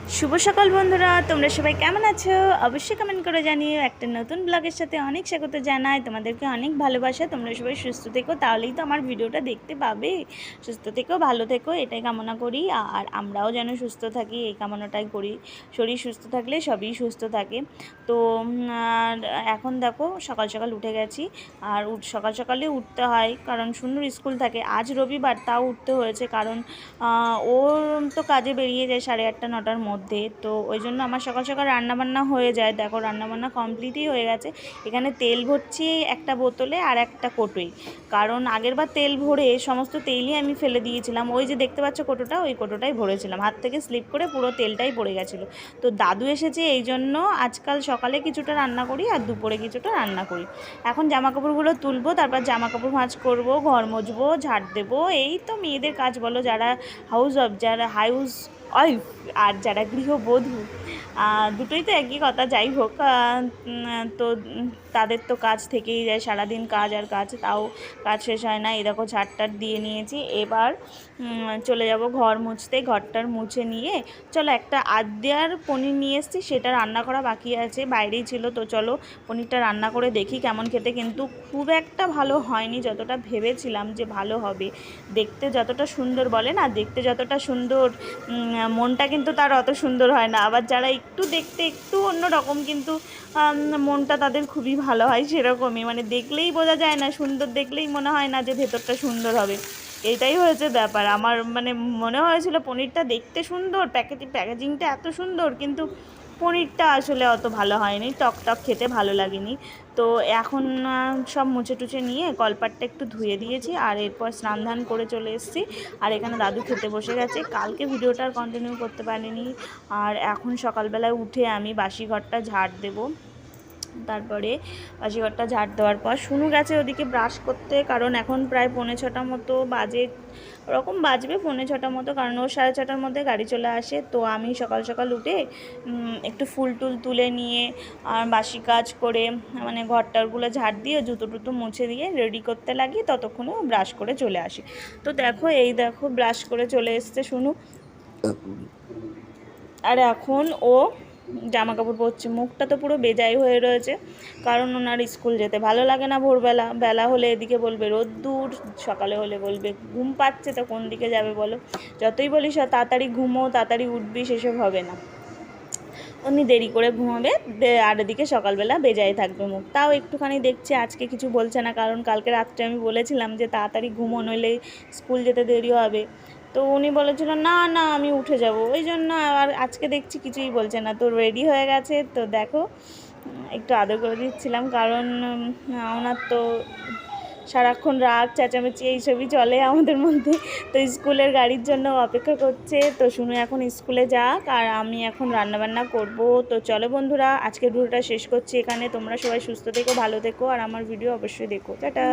শুভ সকাল বন্ধুরা, তোমরা সবাই কেমন আছো? অবশ্যই কমেন্ট করে জানিও। একটা নতুন ব্লগের সাথে অনেক স্বাগত জানাই, তোমাদেরকে অনেক ভালোবাসা। তোমরা সবাই সুস্থ থেকো, তাহলেই তো আমার ভিডিওটা দেখতে পাবে। সুস্থ থেকো, ভালো থেকো, এটাই কামনা করি। আর আমরাও যেন সুস্থ থাকি, এই কামনাটাই করি। শরীর সুস্থ থাকলে সবই সুস্থ থাকে। তো আর এখন দেখো সকাল সকাল উঠে গেছি। আর সকাল সকালে উঠতে হয়, কারণ সুন্দর স্কুল থাকে। আজ রবিবার, তাও উঠতে হয়েছে, কারণ ওর তো কাজে বেরিয়ে যায় 8:30 9টার মধ্যে। তো ওই জন্য আমার সকাল সকাল রান্নাবান্না হয়ে যায়। দেখো রান্নাবান্না কমপ্লিটই হয়ে গেছে। এখানে তেল ভরছি একটা বোতলে আর একটা কোটোয়, কারণ আগেরবার তেল ভরে সমস্ত তেলই আমি ফেলে দিয়েছিলাম। ওই যে দেখতে পাচ্ছ কোটোটা, ওই কোটোটাই ভরেছিলাম, হাত থেকে স্লিপ করে পুরো তেলটাই পড়ে গেছিলো। তো দাদু এসেছে, এই জন্য আজকাল সকালে কিছুটা রান্না করি আর দুপুরে কিছুটা রান্না করি। এখন জামাকাপড়গুলো তুলবো, তারপর জামাকাপড় ভাঁজ করব, ঘর মুছবো, ঝাড় দেবো। এই তো মেয়েদের কাজ বলো, যারা যারা হাউস ওয়াইফ আর যারা গৃহবধূ, দুটোই তো একই কথা। যাই হোক, তো তাদের তো কাজ থেকেই যায়, সারাদিন কাজ আর কাজ, তাও কাজ শেষ হয় না। এই দেখো ঝাড়টার দিয়ে নিয়েছি, এবার চলে যাব ঘর মুছতে। ঘরটার মুছে নিয়ে চলো, একটা আদ্যার পনির নিয়ে এসেছি, সেটা রান্না করা বাকি আছে, বাইরেই ছিল। তো চলো পনিরটা রান্না করে দেখি কেমন খেতে। কিন্তু খুব একটা ভালো হয়নি, যতটা ভেবেছিলাম যে ভালো হবে। দেখতে যতটা সুন্দর, বলে না, দেখতে যতটা সুন্দর মনটা কিন্তু তার অত সুন্দর হয় না। আবার যারা একটু দেখতে একটু অন্যরকম, কিন্তু মনটা তাদের খুবই ভালো হয়, সেরকমই। মানে দেখলেই বোঝা যায় না, সুন্দর দেখলেই মনে হয় না যে ভেতরটা সুন্দর হবে। এইটাই হয়েছে ব্যাপার। আমার মানে মনে হয়েছিল পনিরটা দেখতে সুন্দর, প্যাকেজিংটা এত সুন্দর, কিন্তু পনিরটা আসলে অত ভালো হয়নি, টক টক খেতে ভালো লাগেনি। তো এখন সব মুছে টুছে নিয়ে কলপাটটা একটু ধুয়ে দিয়েছি, আর এরপর স্নান ধান করে চলে এসেছি। আর এখানে দাদু খেতে বসে গেছে। কালকে ভিডিওটা আর কন্টিনিউ করতে পারিনি। আর এখন সকালবেলায় উঠে আমি বাসি ঘরটা ঝাড় দেবো। তারপরে বাসিঘরটা ঝাড় দেওয়ার পর শুনু গেছে ওদিকে ব্রাশ করতে, কারণ এখন প্রায় 5:45 মতো বাজে, ওরকম বাজবে 5:45 মতো, কারণ ও 6:30টার মধ্যে গাড়ি চলে আসে। তো আমি সকাল সকাল উঠে একটু ফুল টুল তুলে নিয়ে আর বাসি কাজ করে, মানে ঘরটারগুলো ঝাড় দিয়ে জুতো টুতো মুছে দিয়ে রেডি করতে লাগি, ততক্ষণে ও ব্রাশ করে চলে আসে। তো দেখো, এই দেখো ব্রাশ করে চলে এসছে শুনু। আর এখন ও জামা কাপড় পরছে। মুখটা তো পুরো বেজায় হয়ে রয়েছে, কারণ ওনার স্কুল যেতে ভালো লাগে না। ভোরবেলা বেলা হলে এদিকে বলবে রোদ্দুর, সকালে হলে বলবে ঘুম পাচ্ছে, তো কোন দিকে যাবে বলো? যতই বলিস তাড়াতাড়ি ঘুমো, তাড়াতাড়ি উঠবি, সেসব হবে না। উনি দেরি করে ঘুমাবে, আর এদিকে সকালবেলা বেজায় থাকবে মুখ। তাও একটুখানি দেখছে, আজকে কিছু বলছে না, কারণ কালকে রাত্রে আমি বলেছিলাম যে তাড়াতাড়ি ঘুমো, নইলে স্কুল যেতে দেরি হবে। তো উনি বলেছিল না না আমি উঠে যাব, ওই জন্য আর আজকে দেখছি কিছুই বলছে না। তো রেডি হয়ে গেছে, তো দেখো একটু আদর করে দিচ্ছিলাম, কারণ ওনার তো সারাক্ষণ রাগ চেঁচামেচি এইসবই চলে আমাদের মধ্যে। তো স্কুলের গাড়ির জন্য অপেক্ষা করছে। তো শুনে এখন স্কুলে যাক, আর আমি এখন রান্নাবান্না করব। তো চলো বন্ধুরা, আজকের ভিডিওটা শেষ করছি এখানে। তোমরা সবাই সুস্থ থেকো, ভালো থেকো, আর আমার ভিডিও অবশ্যই দেখো। টাটা।